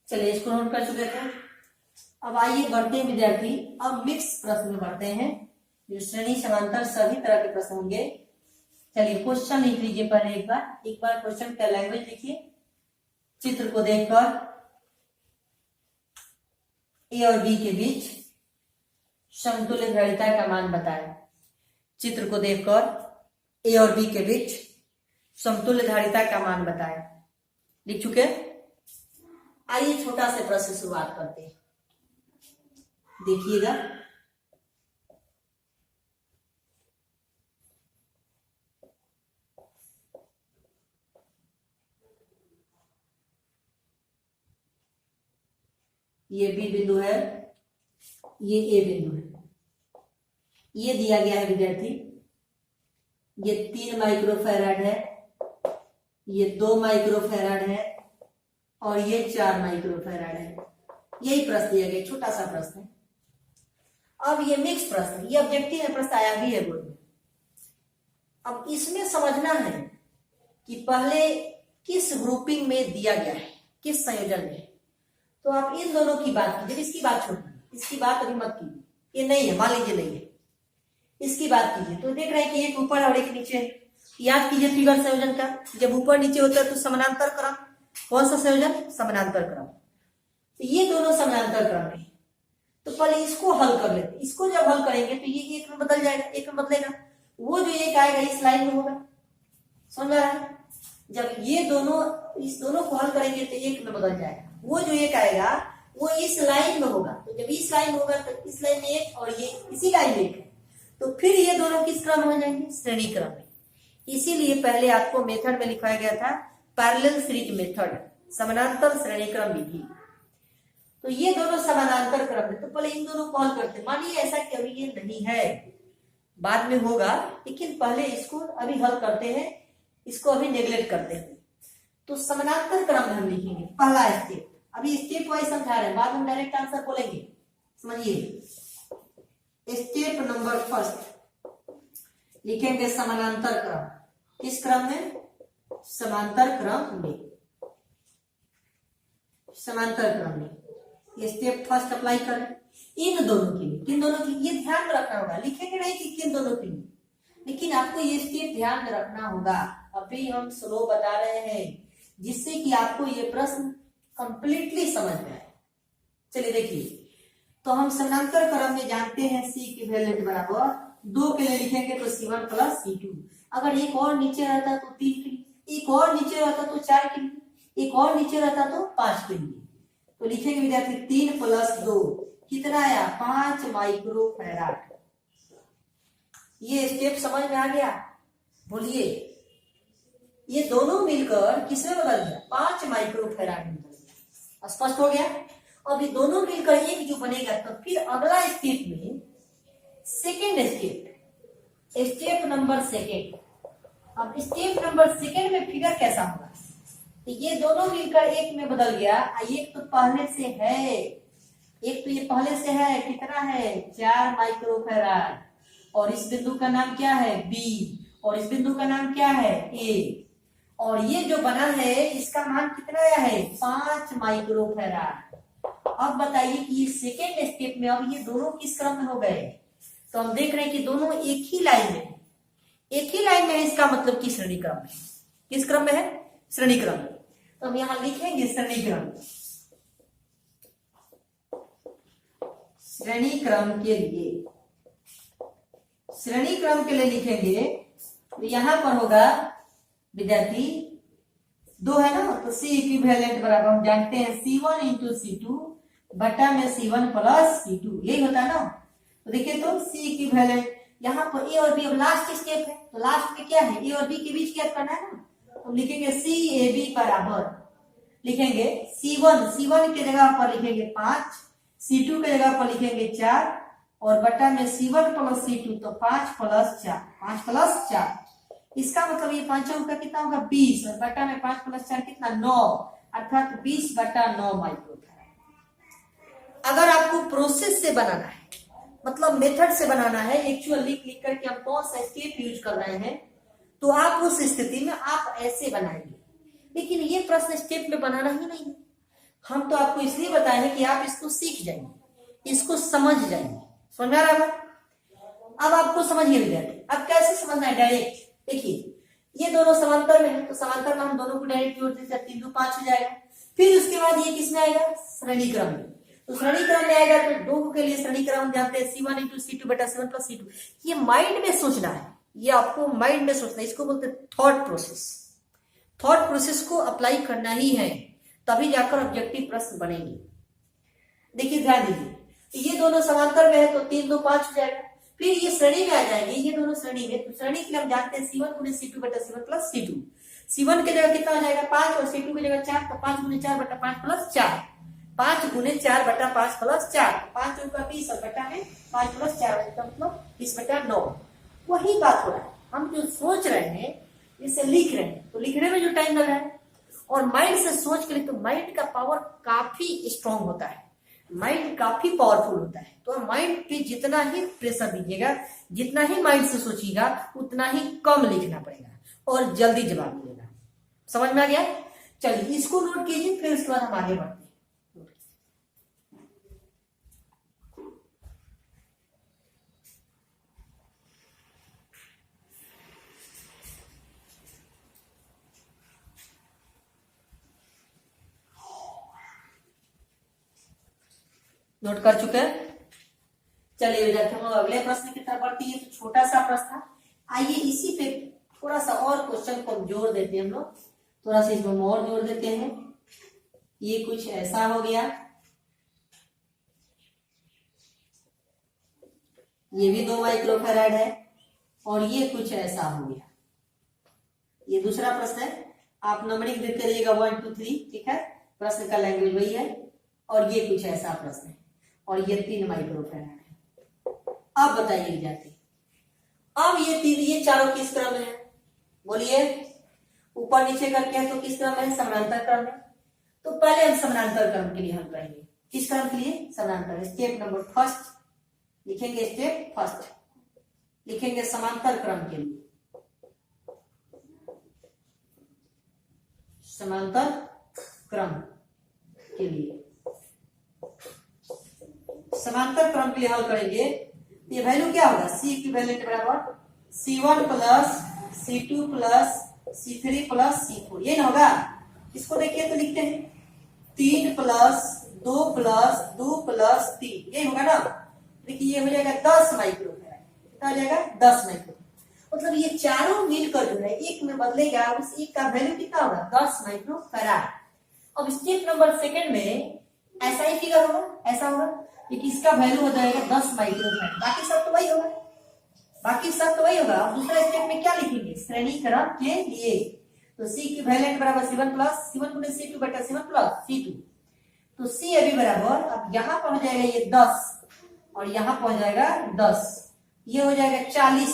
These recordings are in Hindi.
चलिए इसको नोट कर चुके थे। अब आइए बढ़ते हैं विद्यार्थी, अब मिक्स प्रश्न में बढ़ते हैं, जो श्रेणी समांतर सभी तरह के प्रश्न होंगे। चलिए क्वेश्चन लिख लीजिए पहले एक बार क्वेश्चन का लैंग्वेज लिखिए। चित्र को देखकर ए और बी के बीच समतुल्य धारिता का मान बताएं। चित्र को देखकर ए और बी के बीच समतुल्य धारिता का मान बताएं। लिख चुके? आइए छोटा से प्रश्न से शुरुआत करते हैं, देखिएगा। ये बी बिंदु है, ये ए बिंदु है। ये दिया गया है विद्यार्थी, ये 3 माइक्रोफैराड है, ये 2 माइक्रोफैराड है और ये 4 माइक्रोफैराड है। यही प्रश्न दिया गया, छोटा सा प्रश्न है। अब ये मिक्स प्रश्न, ये ऑब्जेक्टिव है, प्रश्न आया भी है बोर्ड में। अब इसमें समझना है कि पहले किस ग्रुपिंग में दिया गया है, किस संयोजन में। तो आप इन दोनों की बात कीजिए, इसकी बात छोड़, इसकी बात अभी मत कीजिए, ये नहीं है, मान लीजिए नहीं है, इसकी बात कीजिए। तो देख रहे हैं कि एक ऊपर और एक नीचे। याद कीजिए त्रिगण संयोजन का, जब ऊपर नीचे होता है तो समानांतर क्रम। कौन सा संयोजन? समानांतर क्रम। तो ये दोनों समानांतर क्रम है, तो पहले इसको हल कर लेते। इसको जब हल करेंगे तो ये एक में बदल जाएगा, एक में बदलेगा। वो जो एक आएगा इस लाइन में होगा, समझ रहा है? जब ये दोनों, इस दोनों को हल करेंगे तो एक में बदल जाएगा। वो जो एक आएगा वो इस लाइन में होगा, तो जब इस लाइन में होगा तो इस लाइन में एक और ये इसी लाइन में एक है, तो फिर ये दोनों किस क्रम में हो जाएंगे? श्रेणी क्रम में। इसीलिए पहले आपको मेथड में लिखवाया गया था पैरेलल सीरीज मेथड, समानांतर श्रेणी क्रम विधि। तो ये दोनों समानांतर क्रम में, तो पहले इन दोनों को हल करते। मानिए ऐसा कि अभी ये नहीं है, बाद में होगा, लेकिन पहले इसको अभी हल करते हैं, इसको अभी नेग्लेक्ट करते हैं। तो समानांतर क्रम में हम लिखेंगे पहला स्टेप। अभी स्टेप वाइज समझा रहे हैं, बाद में डायरेक्ट आंसर बोलेंगे। समझिए, स्टेप नंबर फर्स्ट लिखेंगे समानांतर क्रम। किस क्रम में? समांतर क्रम में, समांतर क्रम में। ये स्टेप फर्स्ट अप्लाई करें इन दोनों के लिए। किन दोनों की? ये ध्यान में रखना होगा, लिखेंगे नहीं कि किन दोनों के लिए, लेकिन आपको ये स्टेप ध्यान में रखना होगा। अभी हम स्लो बता रहे हैं जिससे कि आपको ये प्रश्न कंप्लीटली समझ में आए। चलिए देखिए, तो हम समानांतर क्रम में जानते हैं C इक्विवेलेंट बराबर 2 के लिए लिखेंगे तो C1 प्लस C2। अगर एक और नीचे रहता तो 3 के लिए, एक और नीचे रहता तो 4 के लिए, एक और नीचे रहता तो 5 के लिए। तो लिखेंगे विद्यार्थी 3 प्लस 2 कितना आया? 5 माइक्रोफैराड। ये स्टेप समझ में आ गया? बोलिए, ये दोनों मिलकर किसमें बदल गया? 5 माइक्रोफैराड में बदल गया। स्पष्ट हो गया? अब ये दोनों मिलकर एक जो बनेगा, तो फिर अगला स्टेप में second step, step number second. अब स्टेप नंबर सेकेंड में फिगर कैसा होगा? तो ये दोनों मिलकर एक में बदल गया। एक तो पहले से है, एक तो ये पहले से है, कितना है? 4 माइक्रोफैराड। और इस बिंदु का नाम क्या है? बी। और इस बिंदु का नाम क्या है? ए। और ये जो बना है इसका मान कितना आया है? 5 माइक्रोफैराड। अब बताइए कि सेकेंड स्टेप में अब ये दोनों किस क्रम में हो गए? तो हम देख रहे हैं कि दोनों एक ही लाइन में, एक ही लाइन में है, इसका मतलब कि श्रेणी क्रम में। किस क्रम में है? श्रेणी क्रम में। तो हम यहां लिखेंगे श्रेणी क्रम। श्रेणी क्रम के लिए, श्रेणी क्रम के लिए लिखेंगे तो यहां पर होगा विद्यार्थी 2 है ना, तो C इक्विवेलेंट बराबर हम जानते हैं C1 इंटू C2 बटा में C1 प्लस C2, यही होता है ना। तो देखिए, तो C इक्विवेलेंट यहाँ पर A और B, अब लास्ट स्टेप है, तो लास्ट में क्या है? A और B के बीच क्या करना है ना, तो लिखेंगे CAB बराबर, लिखेंगे C1 के जगह पर लिखेंगे 5, C2 के जगह पर लिखेंगे 4 और बटा में C1 प्लस C2, तो 5 प्लस 4, 5 प्लस 4। इसका मतलब ये 5 का कितना होगा? 20 और बटा में 5 प्लस 4 कितना? 9, अर्थात 20 बटा 9 माइक्रोफैराड। अगर आपको प्रोसेस से बनाना है, मतलब मेथड से बनाना है, एक्चुअल लिख करके हम कौन सा स्टेप यूज कर रहे हैं, तो आप उस स्थिति में आप ऐसे बनाएंगे। लेकिन ये प्रश्न स्टेप में बनाना ही नहीं है, हम तो आपको इसलिए बताए हैं कि आप इसको सीख जाइए, इसको समझ जाइए। समझ में आ रहा है? अब आपको समझ गए विद्यार्थी। अब कैसे समझना है डायरेक्ट, देखिए ये दोनों समांतर में है, तो समांतर में हम दोनों को डायरेक्ट जोड़ देते हैं, 3 2 5 हो जाएगा। फिर उसके बाद ये किसमें आएगा, श्रेणी क्रम में। तो श्रेणी क्रम में आएगा तो दो के लिए श्रेणी क्रम जानते हैं, C1 × C2 बटा C1 + C2। ये माइंड में सोचना है, ये आपको माइंड में सोचना है, इसको बोलते हैं थॉट प्रोसेस। थॉट प्रोसेस को अप्लाई करना ही है, तभी जाकर ऑब्जेक्टिव प्रश्न बनेंगे। देखिए ध्यान दीजिए, ये दोनों समांतर में है तो 3 2 5 हो जाएगा। फिर ये श्रेणी में आ जाएंगे, ये दोनों श्रेणी में, तो श्रेणी के लिए हम जानते हैं C1 × C2 बटा C1 + C2। C1 की जगह कितना हो जाएगा 5 और C2 की जगह 4, तो 5 × 4 बटा 5 + 4, 5 × 4 बटा 5 + 4, 5 × 20 और बटा में 5 + 4 मतलब 20 बटा 9। वही बात हो रहा है, हम जो सोच रहे हैं इसे लिख रहे हैं, तो लिखने में जो टाइम लग रहा है, और माइंड से सोच के लिए, तो माइंड का पावर काफी स्ट्रांग होता है, माइंड काफी पावरफुल होता है। तो माइंड पे जितना ही प्रेशर दीजिएगा, जितना ही माइंड से सोचिएगा, उतना ही कम लिखना पड़ेगा और जल्दी जवाब मिलेगा। समझ में आ गया? चलिए इसको नोट कीजिए, फिर उसके बाद हम आगे बढ़ते हैं। नोट कर चुके हैं? चलिए विद्यार्थी हम अगले प्रश्न की तरफ बढ़ती है। तो छोटा सा प्रश्न था, आइए इसी पे थोड़ा सा और क्वेश्चन को जोड़ देते हैं हम लोग, थोड़ा सा इसमें और जोड़ देते हैं। ये कुछ ऐसा हो गया, ये भी 2 माइक्रोफैराड है, और ये कुछ ऐसा हो गया। ये दूसरा प्रश्न है, आप नंबरिंग देते रहिएगा 1 2 3, ठीक है, प्रश्न का लैंग्वेज वही है। और ये कुछ ऐसा प्रश्न है, और ये 3 माइक्रोफैराड है। अब बताइए विद्यार्थी, अब ये चारों किस क्रम में है, बोलिए। ऊपर नीचे करके है तो किस क्रम में है, समानांतर क्रम में। तो पहले हम समानांतर क्रम के लिए हल करेंगे। किस क्रम के लिए, समानांतर। स्टेप नंबर फर्स्ट लिखेंगे, स्टेप फर्स्ट लिखेंगे समांतर क्रम के लिए, समांतर क्रम के लिए, समांतर क्रम के लिए हल करेंगे। ये वैल्यू क्या होगा, C इक्विवेलेंट बराबर C1 + C2 + C3 + C4, ये ना होगा। इसको देखिए तो लिखते हैं 3 + 2 + 2 + 3, ये होगा ना। देखिए ये हो जाएगा 10 माइक्रोफैराड। कितना हो जाएगा, 10 माइक्रो। मतलब ये चारों मिलकर जो है एक में बदलेगा, उस एक का वैल्यू कितना होगा, 10 माइक्रोफैराड। अब स्टेप नंबर सेकंड में ऐसा ही फिगर होगा, ऐसा होगा, लेकिन इसका वैल्यू हो जाएगा 10 माइक्रोफैराड। बाकी सब तो वही होगा, बाकी सब तो वही होगा। अब दूसरा स्टेप में क्या लिखेंगे, श्रेणी क्रम के लिए। तो C इक्विवेलेंट बराबर C1 + C1 × C2 बटा C1 + C2। तो C अभी बराबर, अब यहाँ पर हो जाएगा ये 10 और यहाँ पर हो जाएगा 10, ये हो जाएगा 40,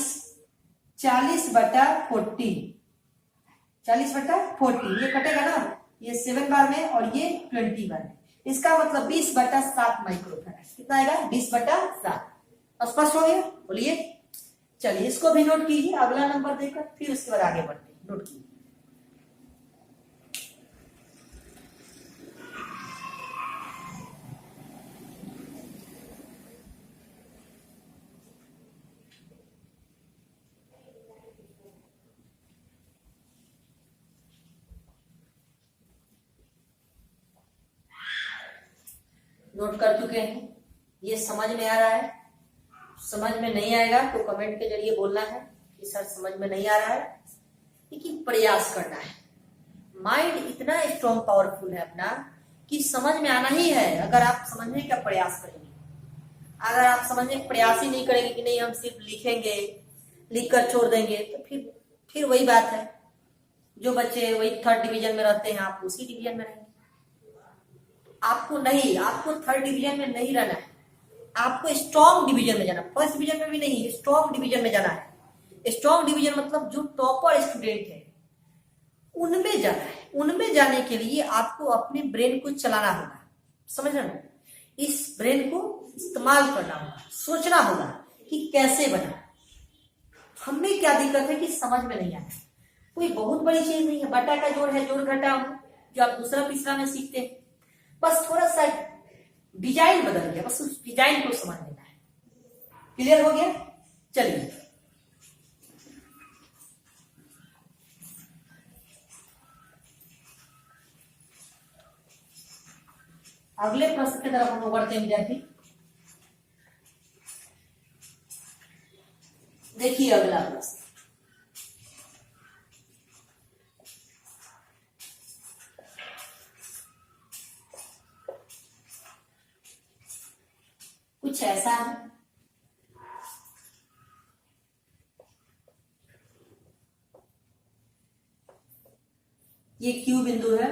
40 बटा 40, 40 बटा 40, ये कटेगा ना, ये 7 बार में और ये 20 बार में। इसका मतलब 20 बटा 7 माइक्रोफैराड। कितना आएगा, 20 बटा 7। स्पष्ट हो गया, बोलिए। चलिए इसको भी नोट कीजिए, अगला नंबर देकर फिर उसके बाद आगे बढ़ते हैं। नोट कीजिए, नोट कर चुके हैं। ये समझ में आ रहा है, समझ में नहीं आएगा तो कमेंट के जरिए बोलना है कि सर समझ में नहीं आ रहा है, लेकिन प्रयास करना है। माइंड इतना स्ट्रॉन्ग पावरफुल है अपना कि समझ में आना ही है, अगर आप समझने का प्रयास करेंगे। अगर आप समझने का प्रयास ही नहीं करेंगे कि नहीं हम सिर्फ लिखेंगे, लिख कर छोड़ देंगे, तो फिर वही बात है, जो बच्चे वही 3rd डिवीजन में रहते हैं, आप उसी डिवीजन में रहेंगे। आपको नहीं, आपको 3rd डिवीजन में नहीं रहना है, आपको स्ट्रॉन्ग डिवीजन में जाना। 1st डिवीजन में भी नहीं, स्ट्रॉन्ग डिवीजन में जाना है। स्ट्रॉन्ग डिवीजन मतलब जो टॉपर स्टूडेंट है उनमें जाना है। उनमें जाने के लिए आपको अपने ब्रेन को चलाना होगा, समझ रहे हैं? इस ब्रेन को इस्तेमाल करना होगा, सोचना होगा कि कैसे बना। हमें क्या दिक्कत है कि समझ में नहीं आता, कोई बहुत बड़ी चीज नहीं है, बटा का जोड़ है, जोड़ घटा हो, जो आप दूसरा तीसरा में सीखते हैं। बस थोड़ा सा डिजाइन बदल गया, बस उस डिजाइन को समझ लेना है। क्लियर हो गया? चलिए अगले प्रश्न की तरफ हम लोग बढ़ते हैं विद्यार्थी। देखिए अगला प्रश्न, कुछ ऐसा है, ये Q बिंदु है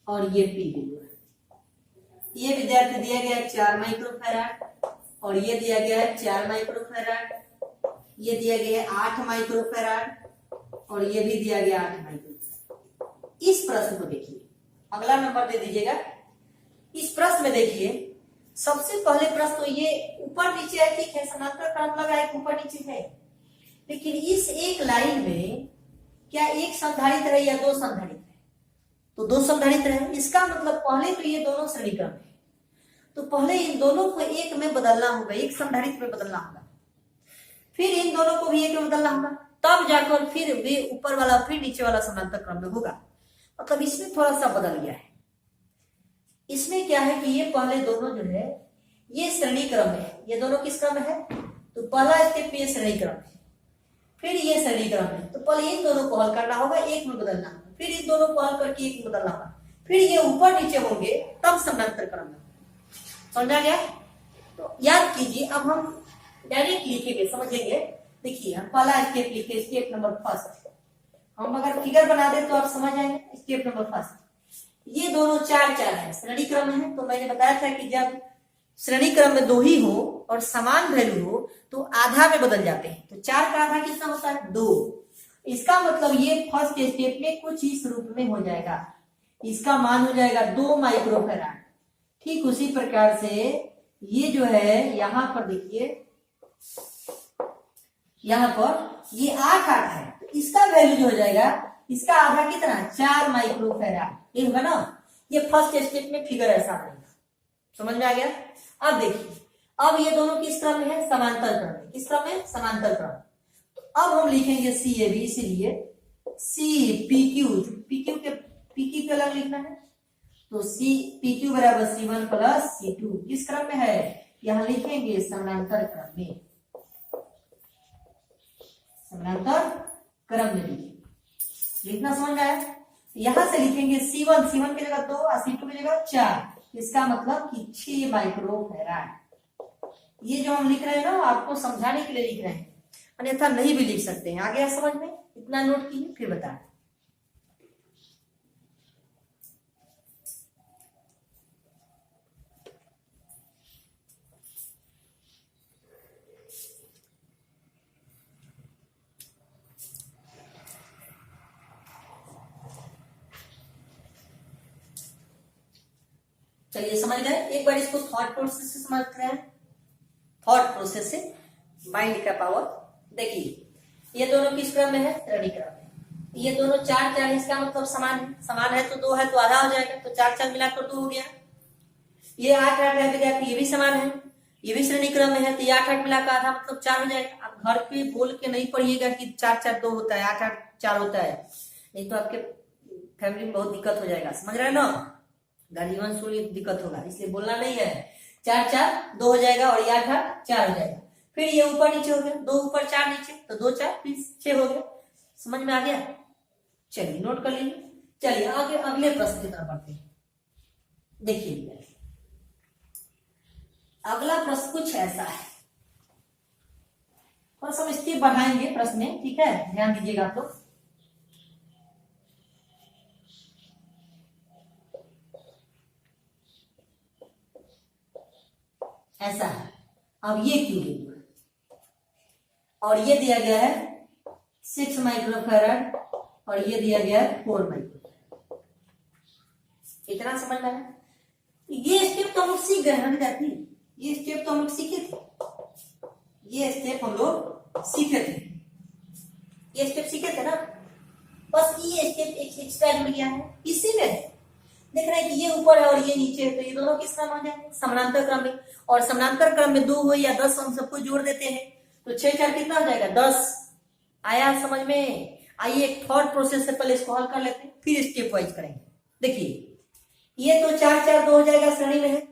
और ये P बिंदु है। ये विद्यार्थी दिया गया है 4 माइक्रोफैराड और ये दिया गया है 4 माइक्रोफैराड, ये दिया गया है 8 माइक्रोफैराड और ये भी दिया गया 8 माइक्रोफैराड। इस प्रश्न को देखिए, अगला नंबर दे दीजिएगा। इस प्रश्न में देखिए, सबसे पहले प्रश्न तो ये ऊपर नीचे है, ठीक है, समांतर क्रम लगा है, ऊपर नीचे है, लेकिन इस एक लाइन में क्या एक संधारित्र है या दो संधारित्र है? तो दो संधारित्र है। इसका मतलब पहले तो ये दोनों श्रेणी क्रम है, तो पहले इन दोनों को एक में बदलना होगा, एक संधारित्र में बदलना होगा, फिर इन दोनों को भी एक में बदलना होगा, तब जाकर फिर वे ऊपर वाला फिर नीचे वाला समांतर क्रम में होगा। मतलब इसमें थोड़ा सा बदल गया है। इसमें क्या है कि ये पहले दोनों जो है ये श्रेणी क्रम है, ये दोनों किस क्रम है? तो पहला स्टेप में ये श्रेणी क्रम है, फिर ये श्रेणी क्रम है, तो पहले इन दोनों को हल करना होगा, एक में बदलना होगा, फिर इन दोनों को हल करके एक में बदलना होगा, फिर ये ऊपर नीचे होंगे, तब समांतर क्रम में। समझा गया? तो याद कीजिए, अब हम डायरेक्ट लिखेंगे, समझेंगे। देखिए हम पहला स्टेप लिखे, स्टेप नंबर फर्स्ट। हम अगर फिगर बना दे तो आप समझ आएंगे। स्टेप नंबर फर्स्ट, ये दोनों 4-4 है, श्रेणी क्रम में है। तो मैंने बताया था कि जब श्रेणी क्रम में दो ही हो और समान वैल्यू हो तो आधा में बदल जाते हैं। तो 4 का आधा कितना होता है? 2। इसका मतलब ये फर्स्ट स्टेप में कुछ इस रूप में हो जाएगा, इसका मान हो जाएगा 2 माइक्रोफैराड। ठीक उसी प्रकार से ये जो है यहां पर देखिए, यहां पर ये 8 है, तो इसका वैल्यू जो हो जाएगा, इसका आधा कितना? 4 माइक्रोफैराड। ये होगा ना, ये फर्स्ट स्टेप में फिगर ऐसा बनेगा। समझ में आ गया? अब देखिए, अब ये दोनों किस क्रम में है? समांतर क्रम में। किस क्रम में? समांतर क्रम। तो अब हम लिखेंगे CAB, इसीलिए CPQ, PQ के अलग लिखना है, तो PQ बराबर C1 प्लस C2 किस क्रम में है? यहां लिखेंगे समांतर क्रम में, समांतर क्रम में लिखना। समझ में आया? यहां से लिखेंगे C1 की जगह 2 और C2 की जगह 4, इसका मतलब कि 6 माइक्रोफैराड। ये जो हम लिख रहे हैं ना, आपको समझाने के लिए लिख रहे हैं, अन्यथा नहीं भी लिख सकते हैं। आ गया समझ में? इतना नोट कीजिए, फिर बता। चलिए समझ गए? एक बार इसको थॉट प्रोसेस से समझते हैं, थॉट प्रोसेस से, माइंड का पावर। देखिए ये दोनों किस क्रम में है? श्रेणी क्रम में। ये दोनों 4-4, इसका मतलब समान है, समान है तो 2 है तो आधा हो जाएगा, तो 4-4 मिलाकर 2 हो गया। ये 8-8 है विद्यार्थी, ये भी समान है, ये भी श्रेणी क्रम में है, तो ये 8-8 मिलाकर आधा मतलब 4 हो जाएगा। आप घर पे बोल के नहीं पढ़िएगा कि 4-4 2 होता है, 8-8 4 होता है, नहीं तो आपके फैमिली में बहुत दिक्कत हो जाएगा। समझ रहे हैं ना? गार्जियन सुनिए दिक्कत होगा, इसलिए बोलना नहीं है। 4-4 2 हो जाएगा और ये 8-8 4 हो जाएगा, फिर ये ऊपर नीचे हो गया, 2 ऊपर 4 नीचे, तो 2-4 फिर 6 हो गया। समझ में आ गया? चलिए नोट कर लीजिए। चलिए आगे अगले प्रश्न की तरफ बढ़ते हैं। देखिए अगला प्रश्न कुछ ऐसा है, और सब स्टेप बढ़ाएंगे प्रश्न में, ठीक है, ध्यान दीजिएगा आप लोग। ऐसा है, अब ये क्यों बिंदु है और ये दिया गया है 6 माइक्रोफैराड और ये दिया गया है 4 माइक्रोफैराड। इतना समझ में आया? ये स्टेप तो हम लोग सीख गए हैं विद्यार्थी, ये स्टेप तो हम लोग सीखे थे, ये स्टेप हम लोग सीखे थे, ये स्टेप सीखे थे ना। बस ये स्टेप एक एक्स्ट्रा जुड़ गया है, इसी में देख रहे हैं कि ये ऊपर है और ये नीचे है, तो ये दोनों किस क्रम आ जाएंगे, समानांतर क्रम में। और समानांतर क्रम में 2 हो या 10 हम सबको जोड़ देते हैं, तो 6 4 कितना हो जाएगा 10। आया समझ में? आइए एक थॉट प्रोसेस से पहले इसको हल कर लेते हैं, फिर स्टेप वाइज करेंगे। देखिए ये तो 4 4 2 हो जाएगा, श्रेणी में है।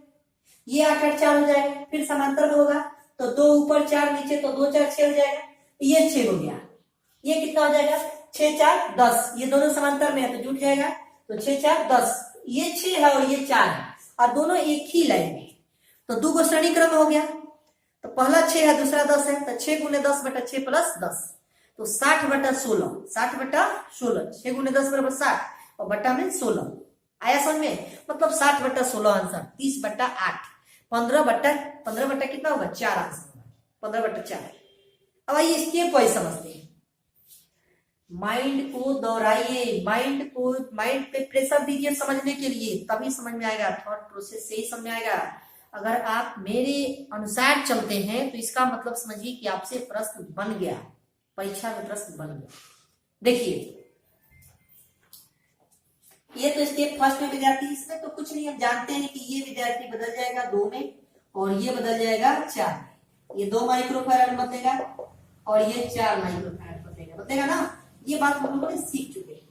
ये 8 8 4 हो जाएगा, फिर समांतर में होगा तो 2 ऊपर 4 नीचे, तो 2 4 6 हो जाएगा, ये 6 हो गया। ये कितना हो जाएगा 6 4 10, ये दोनों समांतर में है तो जुट जाएगा, तो 6 4 10। ये 6 है और ये 4 है और दोनों एक ही लाइन में, तो 2 गो श्रेणी क्रम हो गया। तो पहला 6 है, दूसरा 10 है, तो 6 गुने 10 बटा 6 प्लस 10, तो 60 बटा 16, 60 बटा 16, 6 गुने 10 बराबर 60 और बटा में 16। आया समझ में? मतलब 60 बटा 16 आंसर, 30 बटा 8, 15 बटा कितना होगा 4 आंसर, 15 बटा 4। अब आइए स्टेप वाइज समझते हैं। माइंड को दोहराइए, माइंड पे प्रेशर दीजिए समझने के लिए, तभी समझ में आएगा, थॉट प्रोसेस से ही समझ में आएगा। अगर आप मेरे अनुसार चलते हैं तो इसका मतलब समझिए कि आपसे प्रश्न बन गया, परीक्षा में प्रश्न बन गया। देखिए ये तो स्टेप फर्स्ट में विद्यार्थी, इसमें तो कुछ नहीं, हम जानते हैं कि ये विद्यार्थी बदल जाएगा 2 में और ये बदल जाएगा 4, ये 2 माइक्रोफैराड बदलेगा और ये 4 माइक्रोफैराड बदलेगा ना, ये बात हम लोगों ने सीख चुके हैं।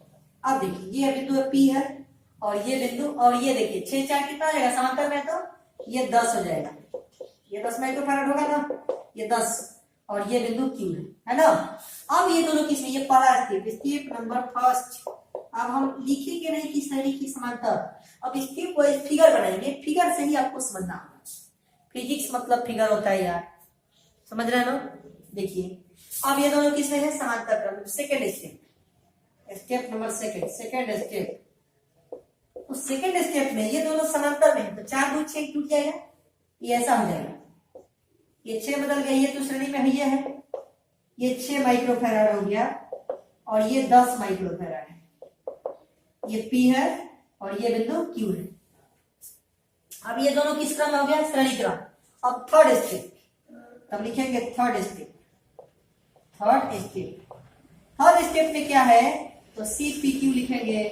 अब देखिए ये बिंदु P है और ये बिंदु, और ये देखिए 6 4 कितना आ जाएगा समांतर में, तो ये 10 हो जाएगा, ये 10 माइक्रोफैराड होगा ना, ये 10 और ये बिंदु Q है ना। अब ये दोनों किसमें, ये पहला स्टेप नंबर फर्स्ट। अब हम लिखेंगे नहीं कि श्रेणी की समांतर, अब स्टेप वाइज फिगर बनाएंगे, फिगर से ही आपको समझना होगा। फिजिक्स मतलब फिगर होता है यार, समझ रहे हैं ना। देखिए अब ये दोनों किसमें है, समांतर क्रम। Second step number second step, तो सेकंड स्टेप में ये दोनों समांतर में है, तो 4 2 6 टूट जाएगा, ये ऐसा हो जाएगा, ये 6 बदल गया, ये तो श्रेणी में ये है, ये 6 माइक्रोफैराड हो गया और ये 10 माइक्रोफैराड है, ये P है और ये बिंदु Q है। अब ये दोनों किस क्रम में हो गया, श्रेणी क्रम। अब थर्ड स्टेप, तब लिखेंगे थर्ड स्टेप में क्या है, तो CPQ लिखेंगे,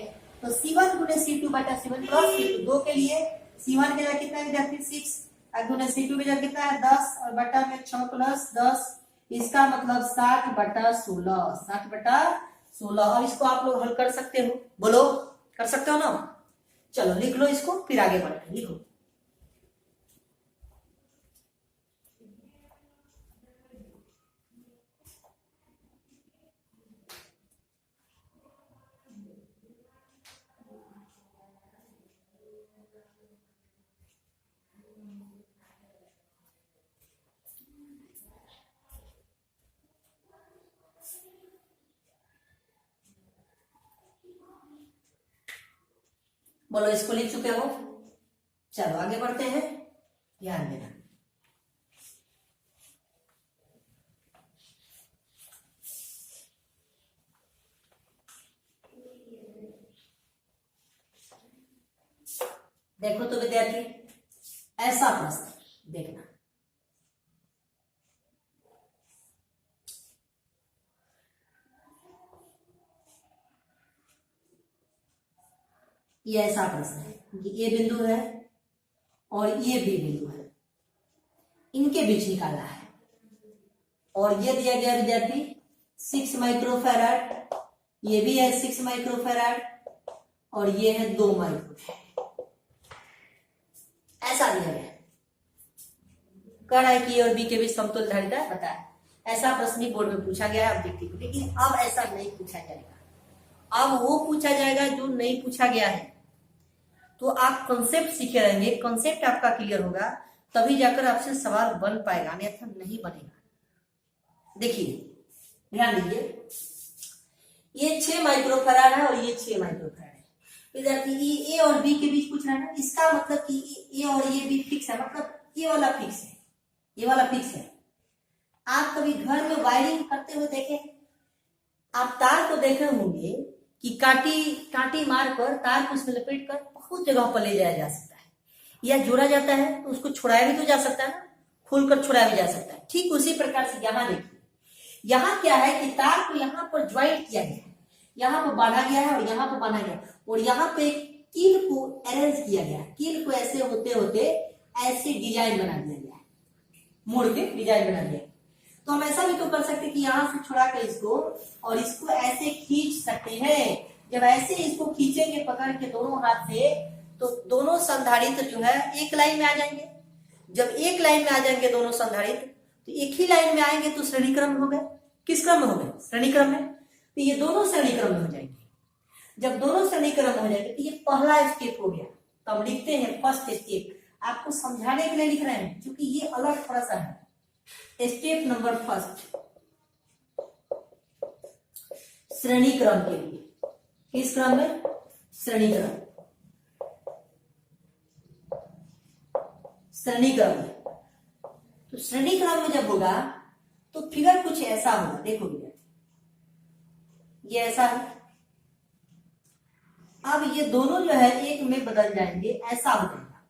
तो C1 गुने C2 बटा C1 प्लस C2, 2 के लिए C1 के लिए कितना विद्यार्थी 6 गुने C2 के लिए कितना है 10 और बटा में 6 प्लस 10, इसका मतलब 60 बटा 16, 60 बटा 16। अब इसको आप लोग हल कर सकते हो, बोलो कर सकते हो ना। चलो लिख लो इसको, फिर आगे बढ़ते हैं। लिखो बोलो, इसको लिख चुके हो? चलो आगे बढ़ते हैं, ध्यान देना। देखो तो विद्यार्थी, ऐसा प्रश्न देखना, ये ऐसा प्रश्न है कि ये बिंदु है और ये भी बिंदु है, इनके बीच निकालना है, और ये दिया गया विद्यार्थी 6 माइक्रोफैराड, ये भी है 6 माइक्रोफैराड और ये है 2 माइक्रोफैराड, ऐसा दिया गया। कह रहा है कि और बी के बीच समतुल्य धारिता बताए, ऐसा प्रश्न भी बोर्ड में पूछा गया है ऑब्जेक्टिव, लेकिन अब ऐसा नहीं पूछा जाएगा, अब वो पूछा जाएगा जो नहीं पूछा गया है। तो आप कॉन्सेप्ट सीखे रहेंगे, कॉन्सेप्ट आपका क्लियर होगा, तभी जाकर आपसे सवाल बन पाएगा, अन्यथा नहीं बनेगा। देखिए ध्यान दीजिए, ये 6 माइक्रोफैराड है और ये 6 माइक्रोफैराड है विद्यार्थी, ए और बी के बीच पूछ रहा है ना, इसका मतलब कि ए और ये भी फिक्स है, मतलब ये वाला फिक्स है, ये वाला फिक्स है। आप कभी घर में वायरिंग करते हुए देखे, आप तार को देखे होंगे कि कांटी मारकर तार को उसमें लपेट कर बहुत जगह पर ले जाया जा सकता है, या जोड़ा जाता है तो उसको छुड़ाया भी तो जा सकता है ना, खोलकर छुड़ाया भी जा सकता है। ठीक उसी प्रकार से यहाँ देखिए, यहाँ क्या है कि तार को यहाँ पर ज्वाइंट किया गया है, यहाँ पर बांधा गया है और यहाँ पर बांधा गया, और यहाँ पे कील को अरेंज किया गया, कील को ऐसे होते होते ऐसे डिजाइन बना दिया गया, मोड़ के डिजाइन बना दिया। तो हम ऐसा भी तो कर सकते कि यहाँ से छुड़ा कर इसको और इसको ऐसे खींच सकते हैं। जब ऐसे इसको खींचेंगे पकड़ के दोनों हाथ से, तो दोनों संधारित्र जो है एक लाइन में आ जाएंगे। जब एक लाइन में आ जाएंगे दोनों संधारित्र, तो एक ही लाइन में आएंगे तो श्रेणी क्रम में हो गए। किस क्रम में हो गए? श्रेणी क्रम में। तो ये दोनों श्रेणी क्रम में हो जाएंगे। जब दोनों श्रेणी क्रम में हो जाएंगे तो ये पहला स्टेप हो गया। तो हम लिखते हैं फर्स्ट स्टेप, आपको समझाने के लिए लिख रहे हैं क्योंकि ये अलग थोड़ा सा है। स्टेप नंबर फर्स्ट, श्रेणी क्रम के लिए। किस क्रम में? श्रेणी क्रम। श्रेणी क्रम में, तो श्रेणी क्रम में जब होगा तो फिगर कुछ ऐसा होगा। देखो भैया, ये ऐसा है। अब ये दोनों जो है एक में बदल जाएंगे, ऐसा हो जाएगा।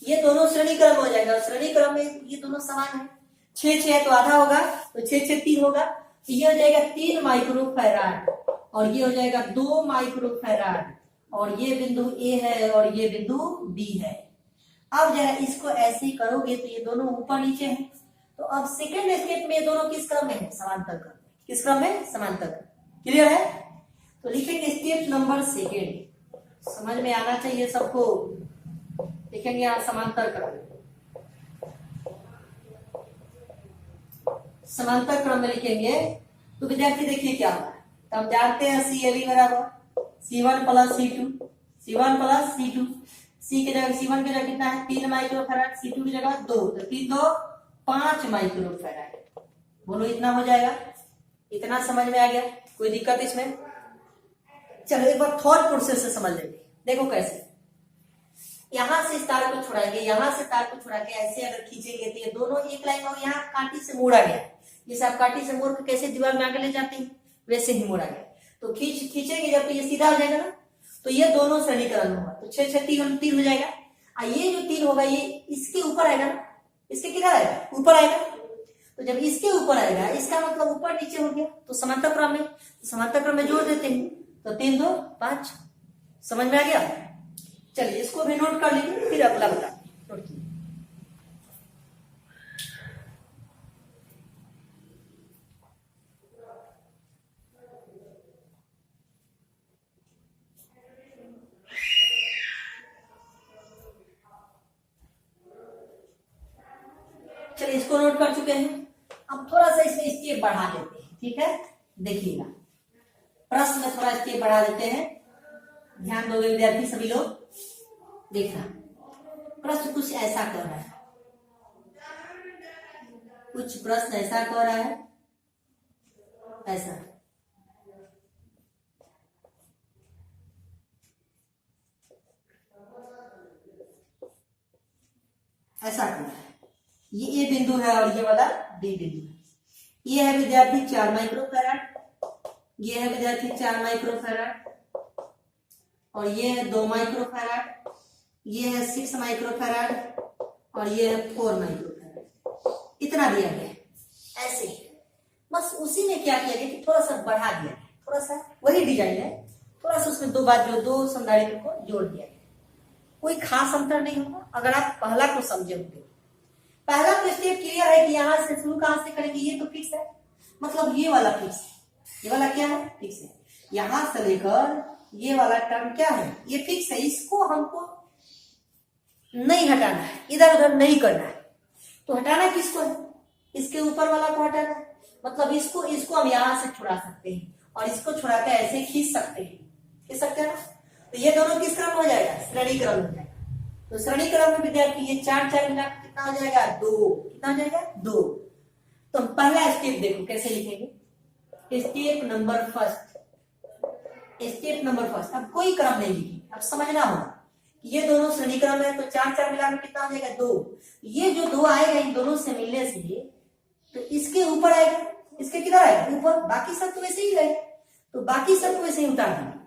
ये दोनों श्रेणी क्रम हो जाएगा। श्रेणी क्रम में ये दोनों समान है। 6 6 तो आधा होगा, तो 6 6 3 होगा। तो ये हो जाएगा 3 माइक्रोफैराड और ये हो जाएगा 2 माइक्रोफैराड और ये बिंदु ए है और ये बिंदु बी है। अब जरा इसको ऐसे ही करोगे तो ये दोनों ऊपर नीचे हैं। तो अब सेकेंड स्टेप में ये दोनों किस क्रम में है? समांतर क्रम। किस क्रम में? समांतर क्रम। क्लियर है? तो लिखेंगे स्टेप नंबर सेकेंड, समझ में आना चाहिए सबको। लिखेंगे यहाँ समांतर क्रम। समांतर क्रम में लिखेंगे तो विद्यार्थी देखिए क्या होगा। तो हम जानते हैं CAB बराबर C1 plus C2, C1 plus C2। C की जगह C1 की जगह कितना है? 3 माइक्रोफैराड, C2 की जगह 2, तो 3 2 5 माइक्रोफैराड। बोलो इतना हो जाएगा। इतना समझ में आ गया? कोई दिक्कत इसमें? चलो एक बार थॉट प्रोसेस से समझ लेंगे। देखो कैसे, यहां से इस तार को छुड़ाएंगे, यहां से तार को छुड़ा के ऐसे अगर खींचेंगे तो ये दोनों एक लाइन में, यहाँ कांटी से मोड़ा गया। जैसे आप कांटी से मोड़ के कैसे दीवार में आगे ले जाते हैं वैसे ही मोड़ा गया। तो खींचेंगे जब तो ये सीधा हो जाएगा ना, तो ये दोनों श्रेणी क्रम होगा। तो 6 6 3 हो जाएगा। और ये जो 3 होगा ये इसके ऊपर आएगा ना, इसके किधर आएगा? ऊपर आएगा। तो जब इसके ऊपर आएगा इसका मतलब ऊपर नीचे हो गया। तो समांतर क्रम में, समांतर क्रम में जोड़ देते हैं। तो 3 2 5। समझ में आ गया? चलिए इसको भी नोट कर लीजिए, फिर अगला बता नोट कीजिए। चलिए इसको नोट कर चुके हैं। अब थोड़ा सा इसमें स्टेप बढ़ा देते हैं। ठीक है, देखिएगा प्रश्न में थोड़ा स्टेप बढ़ा देते हैं। ध्यान दोगे विद्यार्थी सभी लोग। देखना, प्रश्न कुछ ऐसा कर रहा है, कुछ प्रश्न ऐसा कर रहा है, ऐसा ऐसा कर रहा है। ये ए बिंदु है और ये वाला बी बिंदु है। ये है विद्यार्थी 4 माइक्रोफैराड, ये है विद्यार्थी 4 माइक्रोफैराड और ये है 2 माइक्रोफैराड, ये है 6 माइक्रोफैराड और ये है 4 माइक्रोफैराड। इतना दिया गया है ऐसे। बस उसी में क्या किया गया कि थोड़ा सा बढ़ा दिया गया, थोड़ा सा वही डिजाइन है, थोड़ा सा उसमें 2 बार जो 2 संधारित्र को जोड़ दिया गया। कोई खास अंतर नहीं होगा अगर आप पहला को समझे होंगे। पहला तो स्टेप क्लियर है कि यहां से शुरू कहां से करेंगे? ये तो फिक्स है, मतलब ये वाला फिक्स है। ये वाला क्या है? फिक्स है। यहां से लेकर ये वाला टर्म क्या है? ये फिक्स है। इसको हमको नहीं हटाना है, इधर उधर नहीं करना है। तो हटाना किसको है? इसके ऊपर वाला को हटाना है। मतलब इसको हम यहां से छुड़ा सकते हैं और इसको छुड़ा के ऐसे खींच सकते हैं, खींच सकते हैं ना। तो ये दोनों किस क्रम हो जाएगा? श्रेणी क्रम हो जाएगा। तो श्रेणी क्रम में विद्यार्थी ये 4 4 मिला कितना हो जाएगा? 2। कितना हो जाएगा? 2। तो हम पहला स्टेप देखो कैसे लिखेंगे। Step number first, step number first. अब कोई क्रम नहीं लिखी, अब समझना होगा कि ये दोनों श्रेणी क्रम है। तो 4 4 मिलाकर कितना हो जाएगा? 2। ये जो 2 आएगा इन दोनों से मिलने से तो इसके ऊपर आएगा, इसके किधर आएगा? ऊपर। बाकी सब तो वैसे ही रहेगा, तो बाकी सब को वैसे ही उतार देंगे।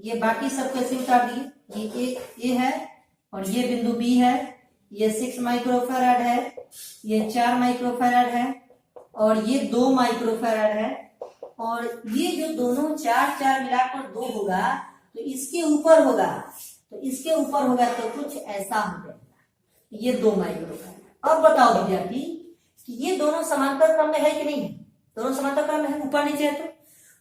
ये बाकी सब कैसे उतार दिए। ये है और ये बिंदु बी है। ये 6 माइक्रोफैराड है, ये 4 माइक्रोफैराड है और ये 2 माइक्रोफैराड है, और ये जो दोनों 4 मिलाकर 2 होगा, तो इसके ऊपर होगा, तो इसके ऊपर होगा तो कुछ ऐसा हो जाएगा, ये 2 माइक्रोफैराड। अब बताओ विद्यार्थी कि ये दोनों समांतर क्रम में है कि नहीं? दोनों समांतर क्रम में है, ऊपर नीचे है,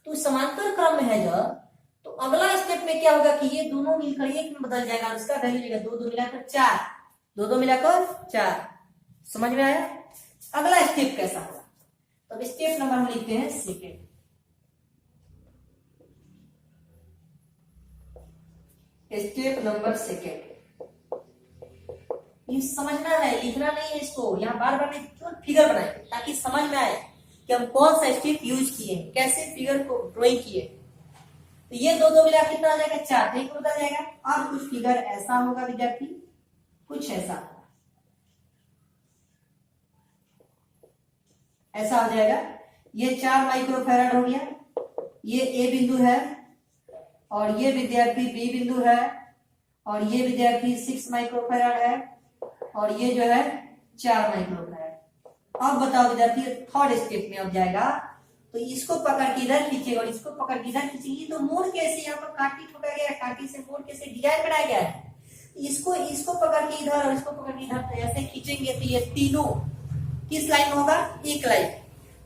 तो समांतर क्रम में है जब, तो अगला स्टेप में क्या होगा कि ये दोनों मिलकर एक में बदल जाएगा, और उसका वैल्यू लेगा 2 2 मिलाकर 4, 2 2 मिलाकर 4। समझ में आया? अगला स्टेप कैसा होगा? तो स्टेप नंबर हम लिखते हैं सेकेंड। स्टेप नंबर सेकेंड, ये समझना है, लिखना नहीं है इसको, यहाँ बार बार नहीं, क्यों फिगर बनाए ताकि समझ में आए कि हम कौन सा स्टेप यूज किए, कैसे फिगर को ड्राइंग किए। तो ये 2 2 मिला कितना आ जाएगा? 4, एक बदल जाएगा। अब कुछ फिगर ऐसा होगा विद्यार्थी, कुछ ऐसा ऐसा हो जाएगा। ये 4 माइक्रोफैराड हो गया, ये ए बिंदु है, और ये विद्यार्थी बी बिंदु है, और ये विद्यार्थी 6 माइक्रोफैराड है, और ये जो है 4 माइक्रोफैराड। अब बताओ विद्यार्थी थर्ड स्टेप में अब जाएगा, तो इसको पकड़ के इधर खींचेगा और इसको पकड़ के इधर खींचेगी, तो मोड़ कैसे यहाँ पर काटी ठोका गया है, काटी से मोड़ कैसे डिजाइन बनाया गया है, इसको पकड़ के इधर और इसको पकड़ के इधर, तो ऐसे खींचेंगे तो ये तीनों किस लाइन में होगा? एक लाइन।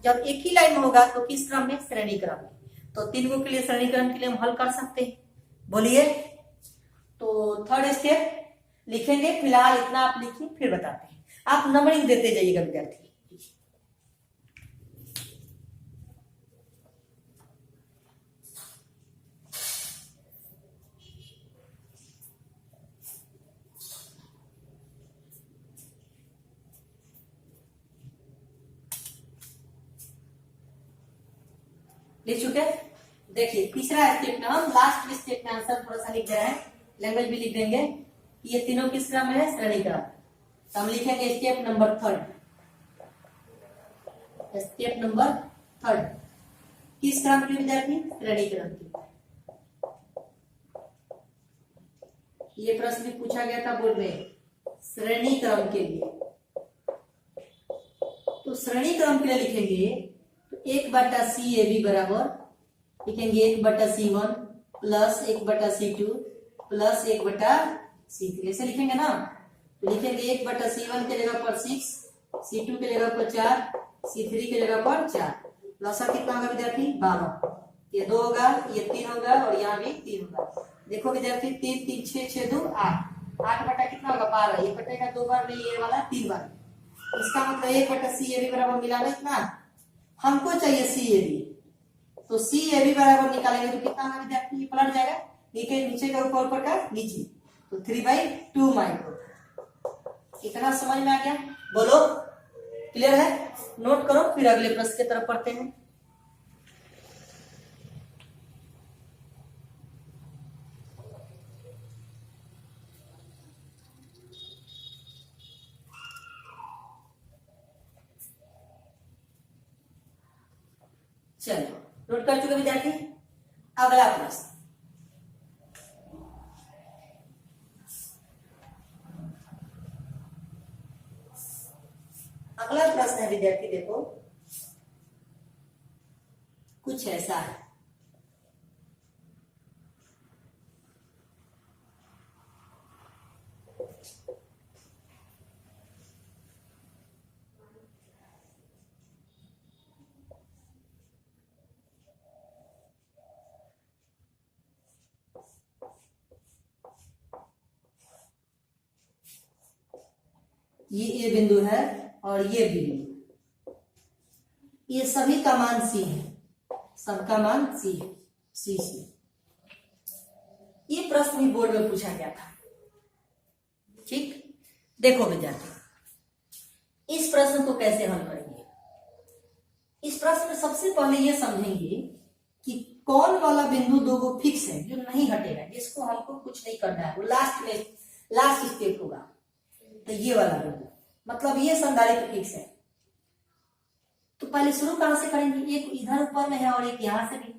जब एक ही लाइन में होगा तो किस क्रम में? श्रेणी क्रम में। तो तीनों के लिए श्रेणी क्रम के लिए हम हल कर सकते हैं, बोलिए। तो थर्ड स्टेप लिखेंगे, फिलहाल इतना आप लिखिए, फिर बताते हैं। आप नंबरिंग देते जाइएगा विद्यार्थी। लिख चुके? देखिए तीसरा स्टेप में हम लास्ट स्टेप में आंसर थोड़ा सा लिख दे रहे हैं, लैंग्वेज भी लिख देंगे कि ये तीनों किस क्रम में है? श्रेणी क्रम। तो हम लिखेंगे step number third. Step number third किस क्रम की विद्यार्थी? श्रेणी क्रम की। ये प्रश्न भी पूछा गया था बोर्ड में, श्रेणी क्रम के लिए। तो श्रेणी क्रम के लिए लिखेंगे तो 1/CAB बराबर लिखेंगे 1/C1 plus 1/C2 plus 1/C3, ऐसे लिखेंगे ना। तो लिखेंगे 1/C1 के जगह पर 6, C2 के जगह पर 4, C3 के जगह पर 4, प्लस कितना होगा विद्यार्थी? 12। ये 2 होगा, ये 3 होगा, और यहाँ भी 3 होगा। देखो विद्यार्थी 3 3 6 6 2 8, 8 बटा कितना होगा? 12। ये कटेगा 2 बार में, ये वाला 3 बार। इसका मतलब 1/CAB बराबर मिला ना इतना, हमको चाहिए CAB, तो CAB बराबर निकालेंगे तो कितना होगा विद्यार्थी? ये पलट जाएगा, नीचे का ऊपर का नीचे, तो 3/2 माइक्रो। इतना समझ में आ गया? बोलो क्लियर है? नोट करो, फिर अगले प्रश्न की तरफ पढ़ते हैं। चलो नोट कर चुके विद्यार्थी? अगला प्रश्न, अगला प्रश्न है विद्यार्थी, देखो कुछ ऐसा है। ये ए बिंदु है और ये बी बिंदु, ये सभी का मान सी है, सबका मान सी है, सी। ये प्रश्न भी बोर्ड में पूछा गया था। ठीक, देखो विद्यार्थी इस प्रश्न को कैसे हल करेंगे। इस प्रश्न में सबसे पहले ये समझेंगे कि कौन वाला बिंदु दो गो फिक्स है जो नहीं हटेगा, जिसको हमको कुछ नहीं करना है, वो लास्ट स्टेप होगा। तो ये वाला बिंदु मतलब ये संधारित्र फिक्स है। तो पहले शुरू कहां से करेंगे? एक इधर ऊपर में है और एक यहां से भी।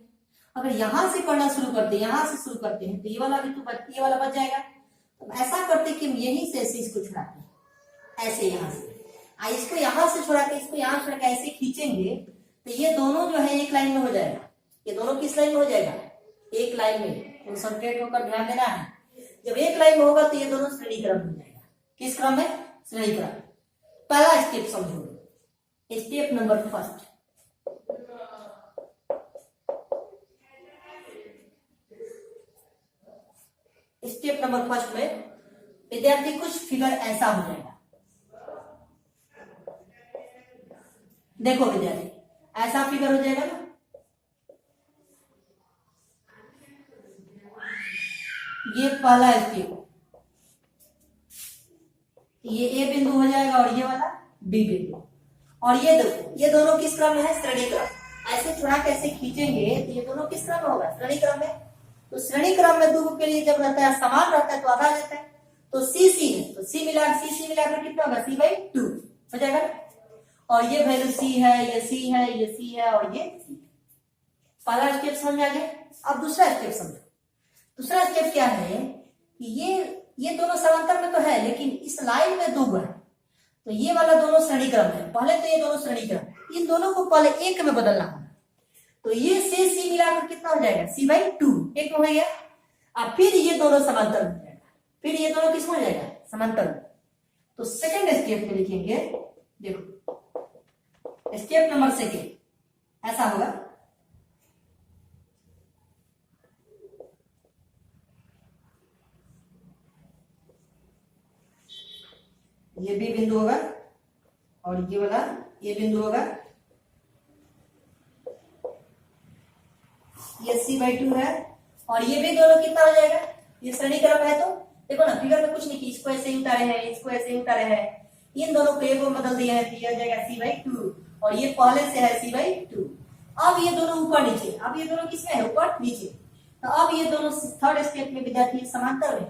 अगर यहां से करना शुरू करते हैं, यहां से शुरू करते हैं, तो ये वाला बिंदु ये वाला बच जाएगा। तो ऐसा करते कि हम यहीं से इसको छुड़ाते हैं, ऐसे यहां से। इसको यहां से छोड़ा के इसको यहां छोड़ा के ऐसे खींचेंगे तो ये दोनों जो है एक लाइन में हो जाएगा। ये दोनों किस लाइन में हो जाएगा? एक लाइन में। कंसंट्रेट होकर ध्यान देना है। जब एक लाइन में होगा तो ये दोनों श्रेणी क्रम हो जाएगा। किस क्रम में? श्रेणी क्रम। पहला स्टेप समझो, step number first. Step number first में विद्यार्थी कुछ फिगर ऐसा हो जाएगा। देखो विद्यार्थी, ऐसा फिगर हो जाएगा ना, ये पहला स्टेप, ये ए बिंदु हो जाएगा और ये वाला बी बिंदु। और ये देखो, ये दोनों किस क्रम में है? श्रेणी क्रम। ऐसे थोड़ा कैसे खींचेंगे तो ये दोनों किस क्रम में होगा? श्रेणी क्रम में। तो श्रेणी क्रम में दो के लिए जब रहता है समान रहता है तो आधा रहता है। तो सी सी है तो सी मिलाकर कितना होगा? C/2 हो जाएगा ना। और ये वैल्यू सी है, ये सी है, ये सी है और ये सी। पहला स्टेप समझ में आ गया। अब दूसरा स्टेप समझो। दूसरा स्टेप क्या है कि ये दोनों समांतर में तो है लेकिन इस लाइन में दो है तो ये वाला दोनों श्रेणी क्रम है। पहले तो ये दोनों श्रेणी क्रम, इन दोनों को पहले एक में बदलना होगा। तो ये से सी मिलाकर कितना हो जाएगा? C/2 एक में हो गया। अब फिर ये दोनों समांतर में हो जाएगा। फिर ये दोनों किस में हो जाएगा? समांतर में। तो सेकंड स्टेप में लिखेंगे, देखो स्टेप नंबर सेकंड ऐसा होगा, ये बी बिंदु होगा और ये वाला ए बिंदु होगा, ये C/2 है और ये भी दोनों कितना हो जाएगा? ये श्रेणी क्रम है। तो देखो ना, फिगर में कुछ नहीं की, इसको ऐसे ही उतारे हैं, इसको ऐसे ही उतारे हैं, इन दोनों को एक में बदल दिया है तो ये हो जाएगा C/2 और ये पहले से है C/2। अब ये दोनों ऊपर नीचे, अब ये दोनों किसमें है? ऊपर नीचे। तो अब ये दोनों थर्ड स्टेप में विद्यार्थी समांतर में।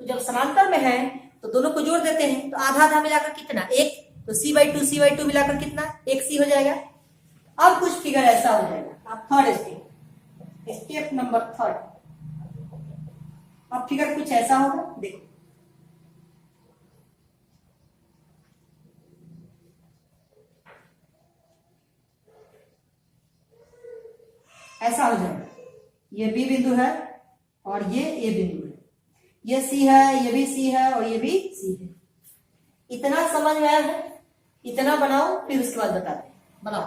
तो जब समांतर में है तो दोनों को जोड़ देते हैं तो आधा आधा मिलाकर कितना? एक। तो C/2 मिलाकर कितना? 1C हो जाएगा। अब कुछ फिगर ऐसा हो जाएगा। अब थर्ड स्टेप नंबर थर्ड, अब फिगर कुछ ऐसा होगा, देखो ऐसा हो जाएगा। ये बी बिंदु है और ये ए बिंदु है, ये सी है, ये भी सी है और ये भी सी है। इतना समझ में आया है? इतना बनाओ फिर उसके बाद बताते हैं। बनाओ।